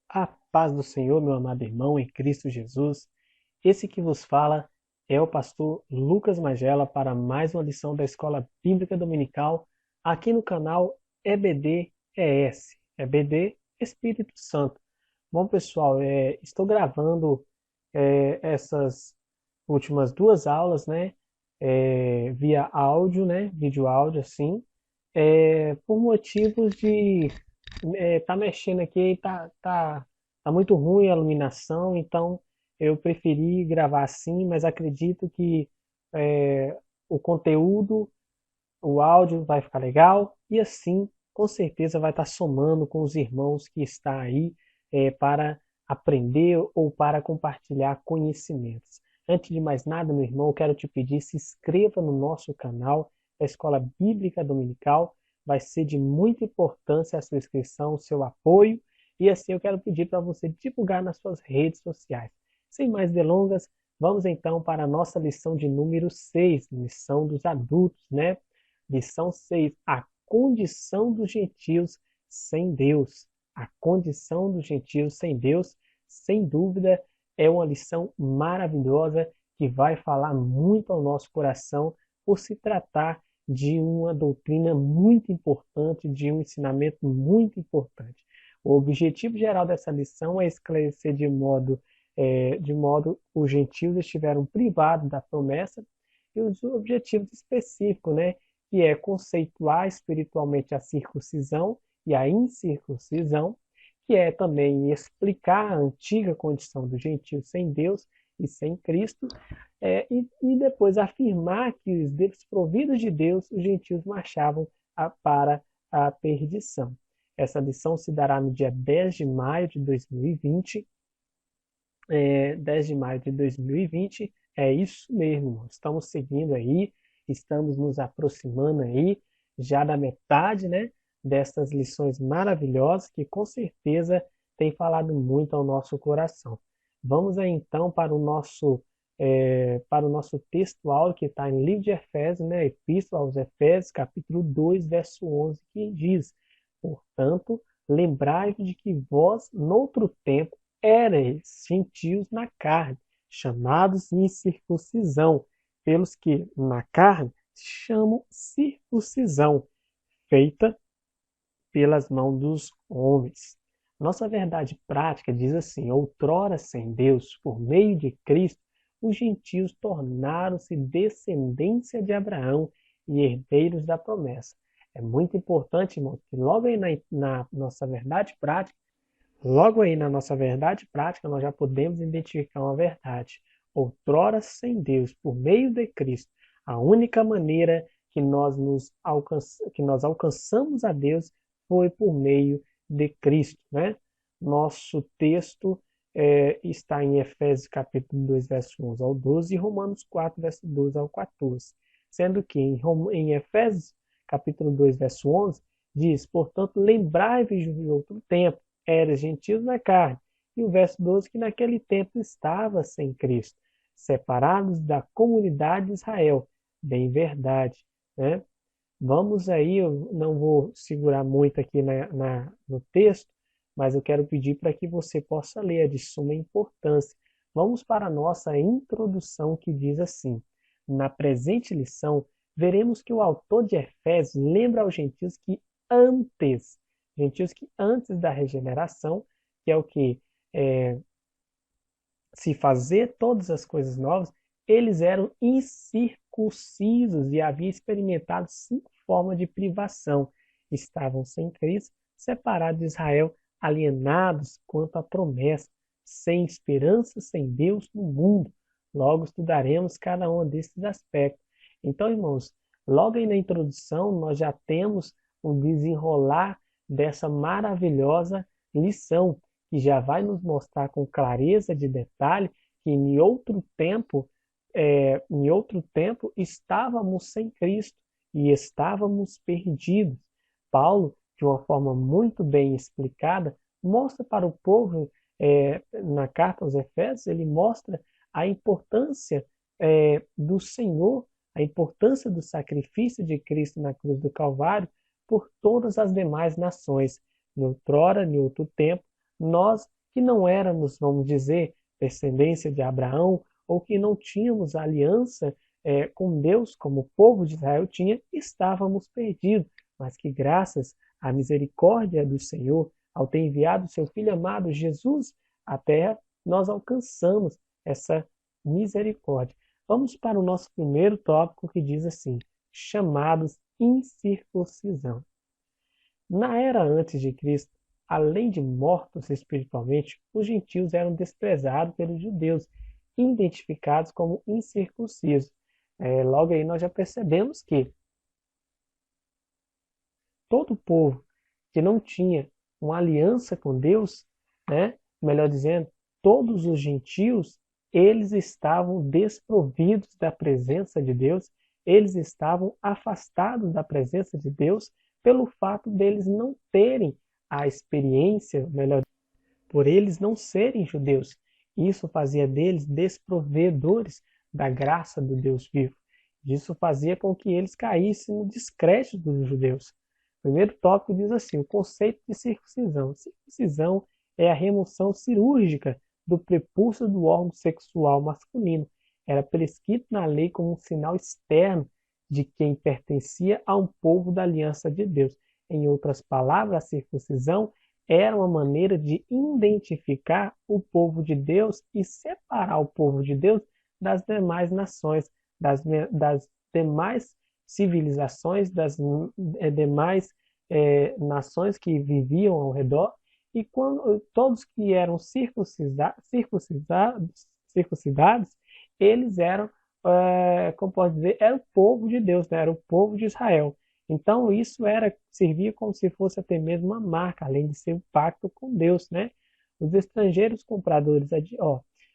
A paz do Senhor, meu amado irmão, em Cristo Jesus. Esse que vos fala é o pastor Lucas Magela para mais uma lição da Escola Bíblica Dominical aqui no canal EBD-ES, EBD Espírito Santo. Bom, pessoal, estou gravando essas últimas duas aulas, né, via áudio, né, vídeo áudio assim, por motivos de tá mexendo aqui e tá muito ruim a iluminação, então eu preferi gravar assim, mas acredito que é, o conteúdo, o áudio vai ficar legal e assim, com certeza vai estar somando com os irmãos que está aí para aprender ou para compartilhar conhecimentos. Antes de mais nada, meu irmão, eu quero te pedir, se inscreva no nosso canal da Escola Bíblica Dominical. Vai ser de muita importância a sua inscrição, o seu apoio, e assim eu quero pedir para você divulgar nas suas redes sociais. Sem mais delongas, vamos então para a nossa lição de número 6, lição dos adultos, né? Lição 6, a condição dos gentios sem Deus. A condição dos gentios sem Deus, sem dúvida, é uma lição maravilhosa que vai falar muito ao nosso coração por se tratar de uma doutrina muito importante, de um ensinamento muito importante. O objetivo geral dessa lição é esclarecer de modo os gentios estiveram privados da promessa e os objetivos específicos, né? Que é conceituar espiritualmente a circuncisão e a incircuncisão, que é também explicar a antiga condição do gentio sem Deus e sem Cristo, e depois afirmar que os desprovidos de Deus, os gentios marchavam para a perdição. Essa lição se dará no dia 10 de maio de 2020. 10 de maio de 2020, é isso mesmo, irmão. Estamos seguindo aí, estamos nos aproximando aí já da metade, né, dessas lições maravilhosas que com certeza tem falado muito ao nosso coração. Vamos aí então para o nosso textual que está em livro de Efésios, né, Epístola aos Efésios, capítulo 2, verso 11, que diz: portanto, lembrai-vos de que vós, noutro tempo, éreis gentios na carne, chamados incircuncisão, pelos que na carne se chamam circuncisão, feita pelas mãos dos homens. Nossa verdade prática diz assim: outrora sem Deus, por meio de Cristo, os gentios tornaram-se descendência de Abraão e herdeiros da promessa. É muito importante, irmão, que logo aí na nossa verdade prática, nós já podemos identificar uma verdade. Outrora sem Deus, por meio de Cristo, a única maneira que nós alcançamos a Deus foi por meio de Cristo, né? Nosso texto está em Efésios capítulo 2, verso 11 ao 12 e Romanos 4, verso 12 ao 14. Sendo que em Efésios capítulo 2, verso 11, diz: portanto, lembrai-vos de outro tempo, eras gentios na carne. E o verso 12, que naquele tempo estava sem Cristo, separados da comunidade de Israel. Bem verdade, né? Vamos aí, eu não vou segurar muito aqui no texto, mas eu quero pedir para que você possa ler, é de suma importância. Vamos para a nossa introdução, que diz assim: na presente lição, veremos que o autor de Efésios lembra aos gentios que antes da regeneração, que é o que? Se fazer todas as coisas novas, eles eram incircuncisos e haviam experimentado 5 formas de privação. Estavam sem Cristo, separados de Israel, alienados quanto à promessa, sem esperança, sem Deus no mundo. Logo estudaremos cada um desses aspectos. Então, irmãos, logo aí na introdução, nós já temos o desenrolar dessa maravilhosa lição, que já vai nos mostrar com clareza de detalhe que em outro tempo estávamos sem Cristo e estávamos perdidos. Paulo, de uma forma muito bem explicada, mostra para o povo, na carta aos Efésios, ele mostra a importância do Senhor, a importância do sacrifício de Cristo na cruz do Calvário por todas as demais nações. Em outro tempo, nós que não éramos, vamos dizer, descendência de Abraão, ou que não tínhamos aliança com Deus, como o povo de Israel tinha, estávamos perdidos, mas que graças à misericórdia do Senhor, ao ter enviado seu Filho amado Jesus à terra, nós alcançamos essa misericórdia. Vamos para o nosso primeiro tópico, que diz assim: chamados incircuncisão. Na era antes de Cristo, além de mortos espiritualmente, os gentios eram desprezados pelos judeus, identificados como incircuncisos. Logo aí nós já percebemos que todo povo que não tinha uma aliança com Deus, né, melhor dizendo, todos os gentios, eles estavam desprovidos da presença de Deus, eles estavam afastados da presença de Deus pelo fato deles não terem a experiência, melhor, por eles não serem judeus. Isso fazia deles desprovedores da graça do Deus vivo. Isso fazia com que eles caíssem no descrédito dos judeus. O primeiro tópico diz assim: o conceito de circuncisão. Circuncisão é a remoção cirúrgica do prepúcio do órgão sexual masculino. Era prescrito na lei como um sinal externo de quem pertencia a um povo da aliança de Deus. Em outras palavras, a circuncisão era uma maneira de identificar o povo de Deus e separar o povo de Deus das demais nações, das demais civilizações, das demais nações que viviam ao redor. E quando todos que eram circuncidados, eles eram, como pode dizer, era o povo de Deus, né? Era o povo de Israel. Então isso servia como se fosse até mesmo uma marca, além de ser um pacto com Deus, né? Os estrangeiros compradores,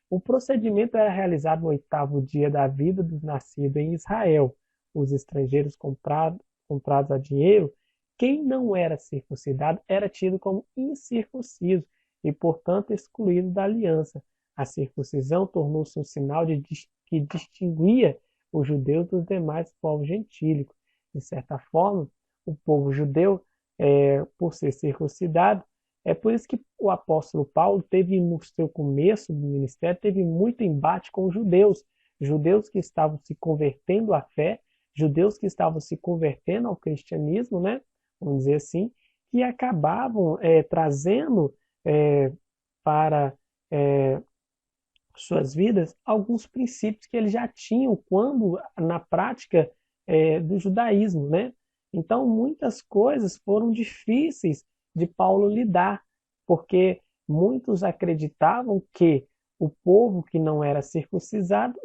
o procedimento era realizado no 8º dia da vida dos nascidos em Israel. Os estrangeiros comprados a dinheiro, quem não era circuncidado era tido como incircunciso e, portanto, excluído da aliança. A circuncisão tornou-se um sinal que distinguia os judeus dos demais povos gentílicos. De certa forma, o povo judeu, por ser circuncidado, é por isso que o apóstolo Paulo teve, no seu começo do ministério, teve muito embate com os judeus que estavam se convertendo à fé, judeus que estavam se convertendo ao cristianismo, né? Vamos dizer assim, que acabavam trazendo para suas vidas alguns princípios que eles já tinham quando na prática do judaísmo, né? Então muitas coisas foram difíceis de Paulo lidar, porque muitos acreditavam que o povo que não era circuncidado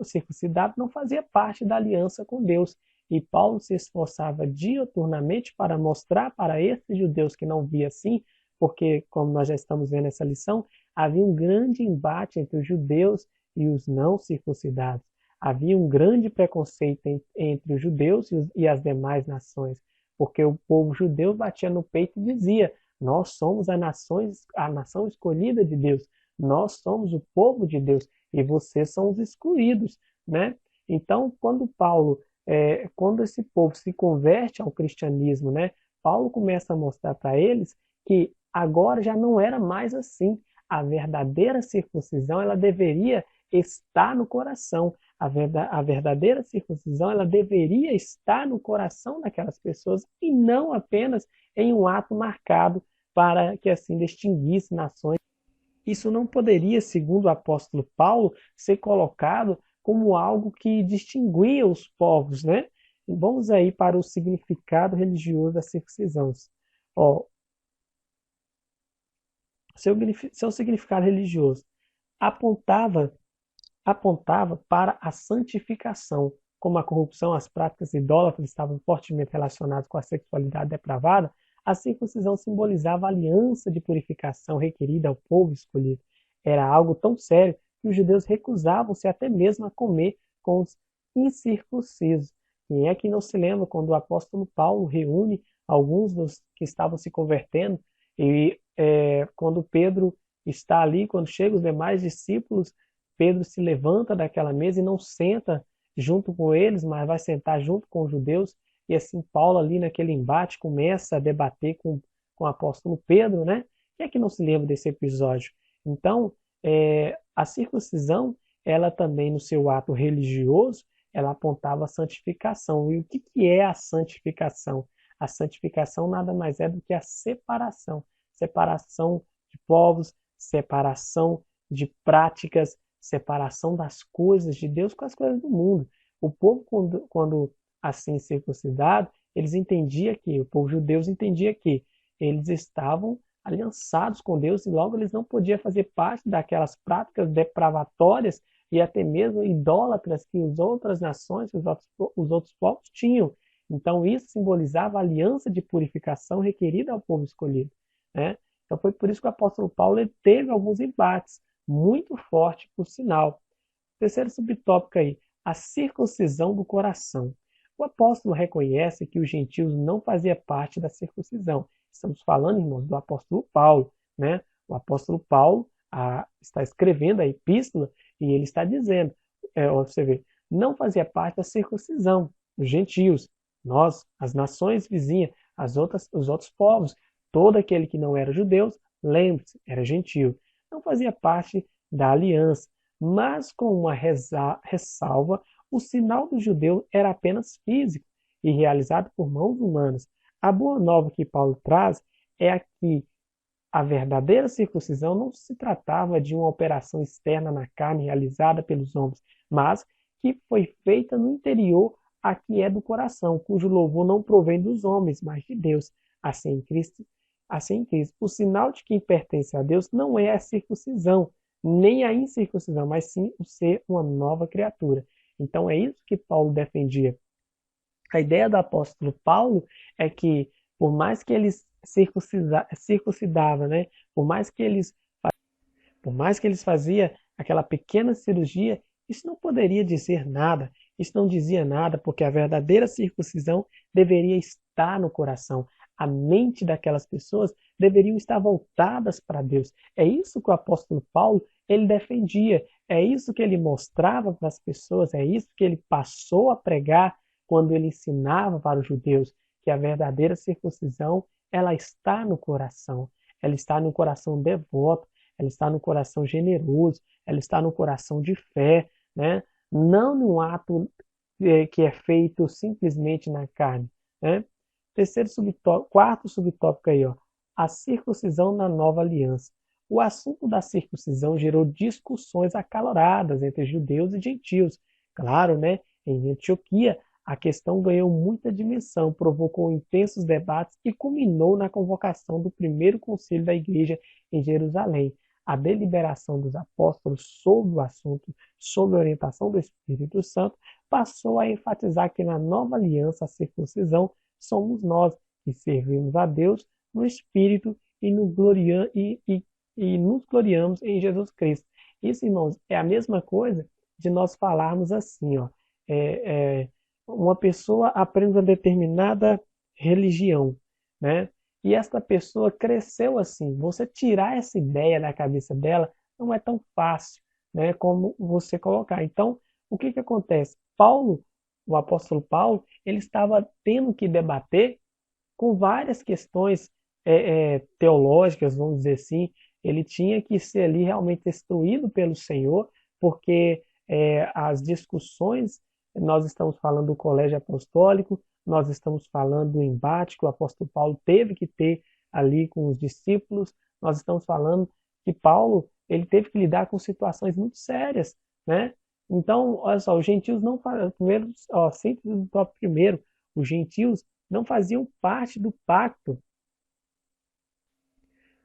não fazia parte da aliança com Deus. E Paulo se esforçava diuturnamente para mostrar para esses judeus que não via assim, porque, como nós já estamos vendo nessa lição, havia um grande embate entre os judeus e os não circuncidados. Havia um grande preconceito entre os judeus e as demais nações, porque o povo judeu batia no peito e dizia: nós somos a nação escolhida de Deus, nós somos o povo de Deus e vocês são os excluídos, né? Então, quando esse povo se converte ao cristianismo, né, Paulo começa a mostrar para eles que agora já não era mais assim. A verdadeira circuncisão, ela deveria estar no coração. A verdadeira circuncisão, ela deveria estar no coração daquelas pessoas e não apenas em um ato marcado para que assim distinguisse nações. Isso não poderia, segundo o apóstolo Paulo, ser colocado como algo que distinguia os povos, né? Vamos aí para o significado religioso da circuncisão. Seu significado religioso apontava para a santificação. Como a corrupção, as práticas idólatras estavam fortemente relacionadas com a sexualidade depravada, a circuncisão simbolizava a aliança de purificação requerida ao povo escolhido. Era algo tão sério que os judeus recusavam-se até mesmo a comer com os incircuncisos. Quem é que não se lembra quando o apóstolo Paulo reúne alguns dos que estavam se convertendo e quando Pedro está ali, quando chegam os demais discípulos, Pedro se levanta daquela mesa e não senta junto com eles, mas vai sentar junto com os judeus. E assim Paulo ali naquele embate começa a debater com o apóstolo Pedro, né? Quem é que não se lembra desse episódio? Então, a circuncisão, ela também no seu ato religioso, ela apontava a santificação. E o que é a santificação? A santificação nada mais é do que a separação. Separação de povos, separação de práticas, separação das coisas de Deus com as coisas do mundo. O povo, quando assim circuncidado, eles entendiam que, o povo judeu entendia que eles estavam aliançados com Deus e logo eles não podiam fazer parte daquelas práticas depravatórias e até mesmo idólatras que as outras nações, os outros povos tinham. Então isso simbolizava a aliança de purificação requerida ao povo escolhido, né? Então foi por isso que o apóstolo Paulo teve alguns embates muito fortes, por sinal. Terceiro subtópico aí, a circuncisão do coração. O apóstolo reconhece que os gentios não faziam parte da circuncisão. Estamos falando, irmãos, do apóstolo Paulo, né? O apóstolo Paulo está escrevendo a epístola e ele está dizendo, você vê, não fazia parte da circuncisão, os gentios, nós, as nações vizinhas, os outros povos, todo aquele que não era judeu, lembre-se, era gentio, não fazia parte da aliança, mas com uma ressalva, o sinal do judeu era apenas físico e realizado por mãos humanas. A boa nova que Paulo traz é que a verdadeira circuncisão não se tratava de uma operação externa na carne realizada pelos homens, mas que foi feita no interior, a que é do coração, cujo louvor não provém dos homens, mas de Deus. Assim em Cristo, o sinal de quem pertence a Deus não é a circuncisão, nem a incircuncisão, mas sim o ser uma nova criatura. Então é isso que Paulo defendia. A ideia do apóstolo Paulo é que, por mais que eles circuncidavam, né? Por mais que eles faziam aquela pequena cirurgia, isso não poderia dizer nada, isso não dizia nada, porque a verdadeira circuncisão deveria estar no coração. A mente daquelas pessoas deveriam estar voltadas para Deus. É isso que o apóstolo Paulo ele defendia, é isso que ele mostrava para as pessoas, é isso que ele passou a pregar quando ele ensinava para os judeus, que a verdadeira circuncisão ela está no coração, ela está no coração devoto, ela está no coração generoso, ela está no coração de fé, né? Não num ato que é feito simplesmente na carne, né? Quarto subtópico aí, ó, a circuncisão na nova aliança. O assunto da circuncisão gerou discussões acaloradas entre judeus e gentios. Claro, né? Em Antioquia, a questão ganhou muita dimensão, provocou intensos debates e culminou na convocação do primeiro concílio da igreja em Jerusalém. A deliberação dos apóstolos sobre o assunto, sob a orientação do Espírito Santo, passou a enfatizar que na nova aliança a circuncisão somos nós que servimos a Deus no Espírito e nos gloriamos em Jesus Cristo. Isso, irmãos, é a mesma coisa de nós falarmos assim, ó, uma pessoa aprende uma determinada religião, né? E esta pessoa cresceu assim. Você tirar essa ideia da cabeça dela não é tão fácil, né, como você colocar. Então, o que acontece? Paulo, o apóstolo Paulo, ele estava tendo que debater com várias questões teológicas, vamos dizer assim. Ele tinha que ser ali realmente instruído pelo Senhor, porque as discussões, nós estamos falando do colégio apostólico, nós estamos falando do embate que o apóstolo Paulo teve que ter ali com os discípulos, nós estamos falando que Paulo ele teve que lidar com situações muito sérias, né? Então, olha só, os gentios não faziam, primeiro, ó, síntese do tópico primeiro, os gentios não faziam parte do pacto,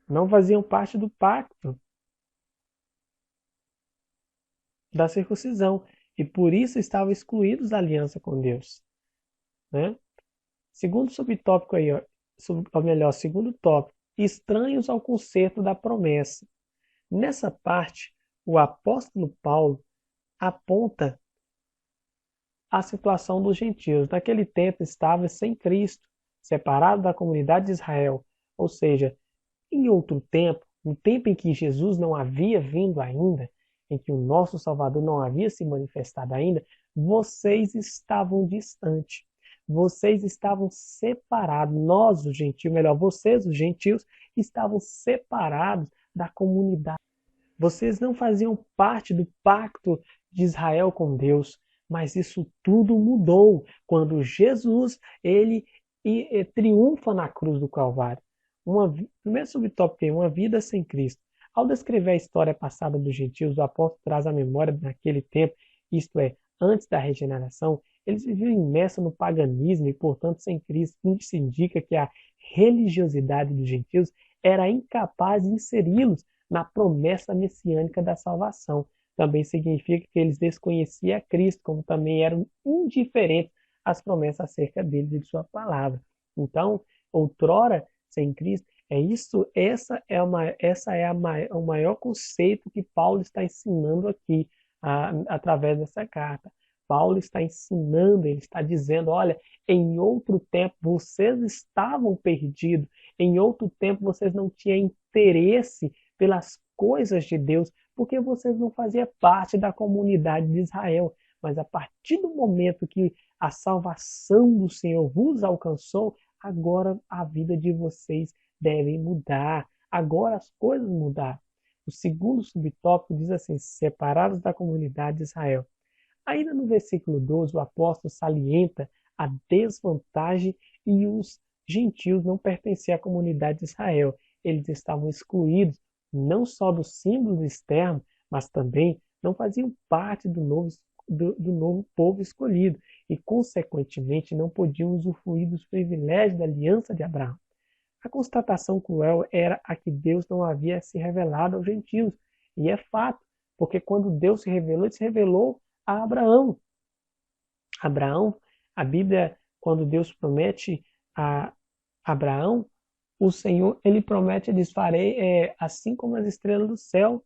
não faziam parte do pacto da circuncisão, e por isso estavam excluídos da aliança com Deus, né? Segundo subtópico aí, ó, ou melhor, segundo tópico, estranhos ao conceito da promessa. Nessa parte, o apóstolo Paulo aponta a situação dos gentios. Naquele tempo estavam sem Cristo, separados da comunidade de Israel. Ou seja, em outro tempo, no tempo em que Jesus não havia vindo ainda, em que o nosso Salvador não havia se manifestado ainda, vocês estavam distantes. Vocês estavam separados. Nós, os gentios, melhor, vocês, os gentios, estavam separados da comunidade. Vocês não faziam parte do pacto de Israel com Deus, mas isso tudo mudou quando Jesus ele triunfa na cruz do Calvário. Primeiro subtópico é uma vida sem Cristo. Ao descrever a história passada dos gentios, o apóstolo traz à memória naquele tempo, isto é, antes da regeneração, eles viviam imersos no paganismo e, portanto, sem Cristo. Isso indica que a religiosidade dos gentios era incapaz de inseri-los na promessa messiânica da salvação. Também significa que eles desconheciam a Cristo, como também eram indiferentes às promessas acerca dele e de sua palavra. Então, outrora, sem Cristo, o maior conceito que Paulo está ensinando aqui, através dessa carta. Paulo está ensinando, ele está dizendo, olha, em outro tempo vocês estavam perdidos, em outro tempo vocês não tinham interesse pelas coisas de Deus, porque vocês não faziam parte da comunidade de Israel. Mas a partir do momento que a salvação do Senhor vos alcançou, agora a vida de vocês deve mudar. Agora as coisas mudaram. O segundo subtópico diz assim, separados da comunidade de Israel. Ainda no versículo 12, o apóstolo salienta a desvantagem e os gentios não pertenciam à comunidade de Israel. Eles estavam excluídos não só dos símbolos externos, mas também não faziam parte do novo povo escolhido e, consequentemente, não podiam usufruir dos privilégios da aliança de Abraão. A constatação cruel era a que Deus não havia se revelado aos gentios. E é fato, porque quando Deus se revelou, ele se revelou a Abraão. Abraão, a Bíblia, quando Deus promete a Abraão, o Senhor, ele promete, ele diz, farei assim como as estrelas do céu,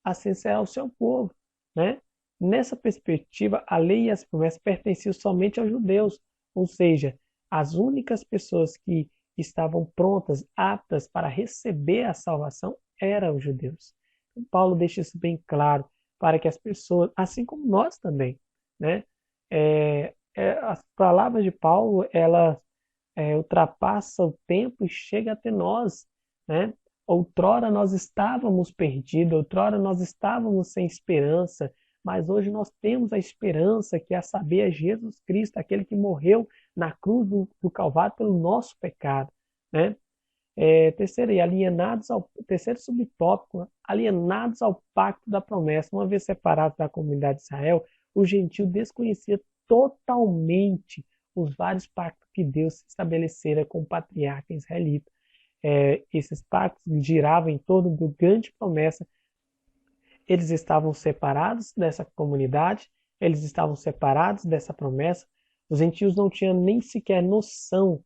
assim será o seu povo, né? Nessa perspectiva, a lei e as promessas pertenciam somente aos judeus, ou seja, as únicas pessoas que estavam prontas, aptas para receber a salvação eram os judeus. Então, Paulo deixa isso bem claro para que as pessoas, assim como nós também, né? As palavras de Paulo, elas ultrapassa o tempo e chega até nós, né? Outrora nós estávamos perdidos, outrora nós estávamos sem esperança, mas hoje nós temos a esperança que é saber é Jesus Cristo, aquele que morreu na cruz do Calvário pelo nosso pecado, né? Terceiro subtópico, alienados ao pacto da promessa. Uma vez separados da comunidade de Israel, o gentio desconhecia totalmente os vários pactos que Deus estabelecera com o patriarca israelita. Esses pactos giravam em torno da grande promessa. Eles estavam separados dessa comunidade, eles estavam separados dessa promessa. Os gentios não tinham nem sequer noção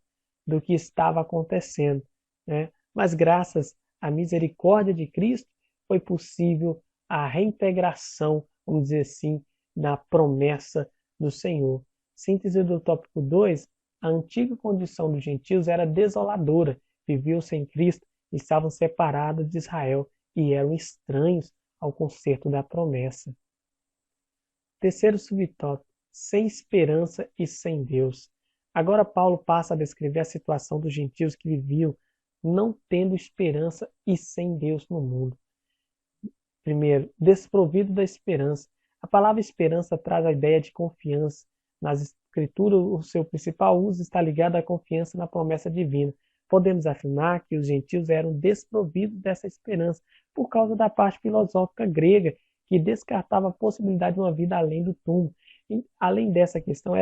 do que estava acontecendo, né? Mas graças à misericórdia de Cristo foi possível a reintegração, vamos dizer assim, na promessa do Senhor. Síntese do tópico 2, a antiga condição dos gentios era desoladora, viviam sem Cristo, estavam separados de Israel e eram estranhos ao concerto da promessa. Terceiro subtópico, sem esperança e sem Deus. Agora Paulo passa a descrever a situação dos gentios que viviam não tendo esperança e sem Deus no mundo. Primeiro, desprovido da esperança. A palavra esperança traz a ideia de confiança. Nas Escrituras, o seu principal uso está ligado à confiança na promessa divina. Podemos afirmar que os gentios eram desprovidos dessa esperança por causa da parte filosófica grega, que descartava a possibilidade de uma vida além do túmulo. E, além dessa questão,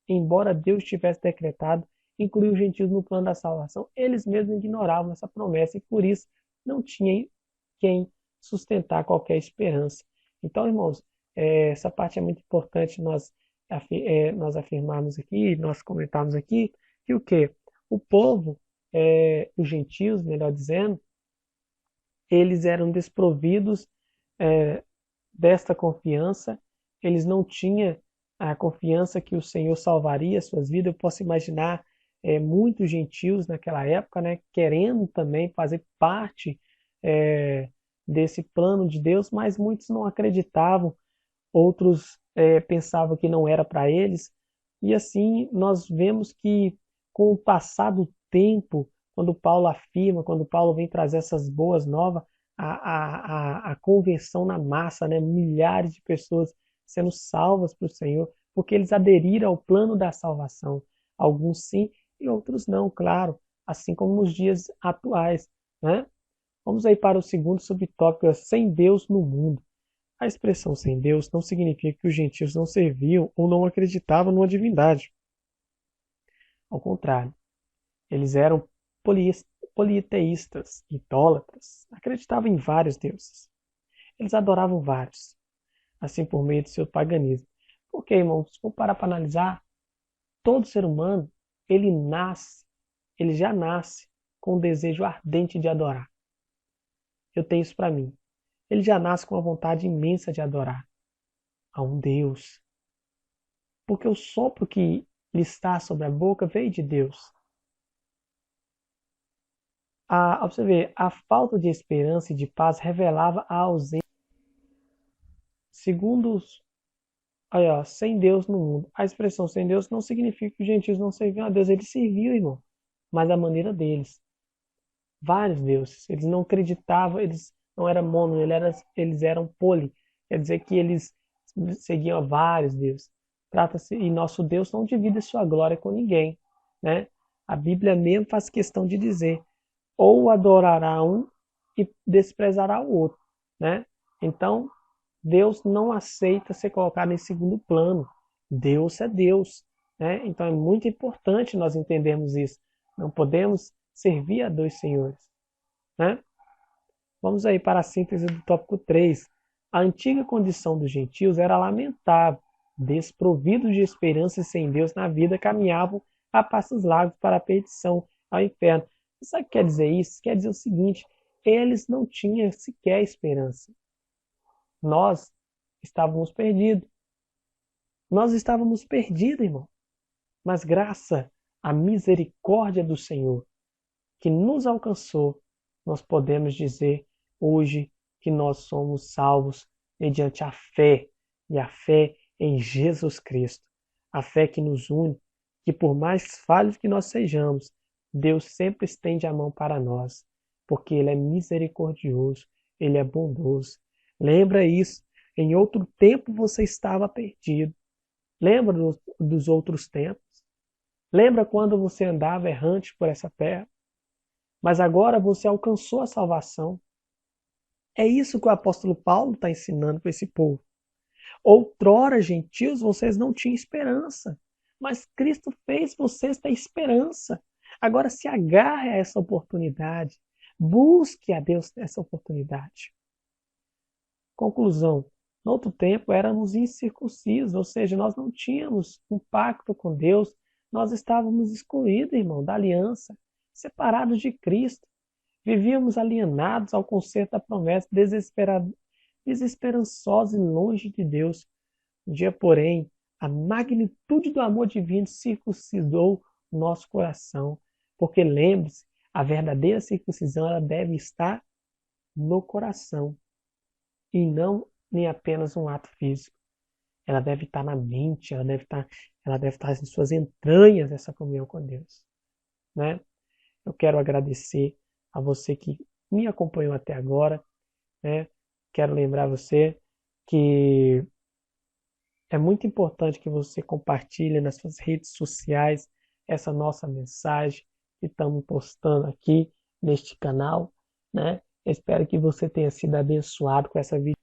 embora Deus tivesse decretado incluir os gentios no plano da salvação, eles mesmos ignoravam essa promessa e por isso não tinha quem sustentar qualquer esperança. Então, irmãos, essa parte é muito importante nós afirmarmos aqui, nós comentarmos aqui, que o quê? O povo, os gentios, melhor dizendo, eles eram desprovidos desta confiança, eles não tinham a confiança que o Senhor salvaria suas vidas. Eu posso imaginar muitos gentios naquela época, né, querendo também fazer parte desse plano de Deus, mas muitos não acreditavam, outros pensavam que não era para eles. E assim nós vemos que com o passar do tempo, quando Paulo afirma, quando Paulo vem trazer essas boas novas, a conversão na massa, né? Milhares de pessoas sendo salvas para o Senhor, porque eles aderiram ao plano da salvação. Alguns sim e outros não, claro, assim como nos dias atuais, né? Vamos aí para o segundo subtópico, sem Deus no mundo. A expressão sem Deus não significa que os gentios não serviam ou não acreditavam numa divindade. Ao contrário, eles eram politeístas, idólatras, acreditavam em vários deuses. Eles adoravam vários, assim por meio do seu paganismo. Porque, irmãos, se for parar para analisar, todo ser humano, ele já nasce com um desejo ardente de adorar. Eu tenho isso para mim. Ele já nasce com uma vontade imensa de adorar a um Deus. Porque o sopro que lhe está sobre a boca veio de Deus. Você ver, a falta de esperança e de paz revelava a ausência. Segundo aí, ó, sem Deus no mundo. A expressão sem Deus não significa que os gentios não serviam a Deus. Eles serviam, irmão, mas da maneira deles. Vários deuses. Eles não acreditavam, eles não eram mono, eles eram poli. Quer dizer que eles seguiam a vários deuses. Trata-se, e nosso Deus não divide sua glória com ninguém, né? A Bíblia mesmo faz questão de dizer: ou adorará um e desprezará o outro, né? Então, Deus não aceita ser colocado em segundo plano. Deus é Deus, né? Então é muito importante nós entendermos isso. Não podemos servir a dois senhores, né? Vamos aí para a síntese do tópico 3. A antiga condição dos gentios era lamentável. Desprovidos de esperança e sem Deus na vida, caminhavam a passos largos para a perdição, ao inferno. Sabe o que quer dizer isso? Quer dizer o seguinte: eles não tinham sequer esperança. Nós estávamos perdidos. Nós estávamos perdidos, irmão. Mas graças à misericórdia do Senhor, que nos alcançou, nós podemos dizer hoje que nós somos salvos mediante a fé, e a fé em Jesus Cristo. A fé que nos une, que por mais falhos que nós sejamos, Deus sempre estende a mão para nós, porque Ele é misericordioso, Ele é bondoso. Lembra isso, em outro tempo você estava perdido. Lembra dos outros tempos? Lembra quando você andava errante por essa terra? Mas agora você alcançou a salvação. É isso que o apóstolo Paulo está ensinando para esse povo. Outrora, gentios, vocês não tinham esperança, mas Cristo fez vocês ter esperança. Agora se agarre a essa oportunidade. Busque a Deus essa oportunidade. Conclusão. No outro tempo éramos incircuncisos, ou seja, nós não tínhamos um pacto com Deus, nós estávamos excluídos, irmão, da aliança, separados de Cristo. Vivíamos alienados ao concerto da promessa, desesperançosos e longe de Deus. Um dia, porém, a magnitude do amor divino circuncidou o nosso coração. Porque lembre-se, a verdadeira circuncisão ela deve estar no coração e não nem apenas um ato físico. Ela deve estar na mente, ela deve estar em suas entranhas, essa comunhão com Deus, né? Eu quero agradecer a você que me acompanhou até agora, né? Quero lembrar você que é muito importante que você compartilhe nas suas redes sociais essa nossa mensagem que estamos postando aqui neste canal, né? Espero que você tenha sido abençoado com essa vídeo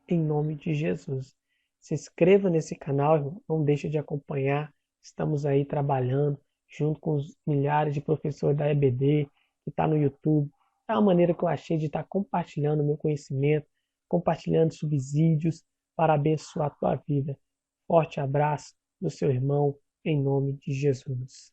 em nome de Jesus. Se inscreva nesse canal, irmão, não deixe de acompanhar. Estamos aí trabalhando junto com os milhares de professores da EBD que está no YouTube. É uma maneira que eu achei de estar compartilhando o meu conhecimento, compartilhando subsídios para abençoar a tua vida. Forte abraço do seu irmão, em nome de Jesus.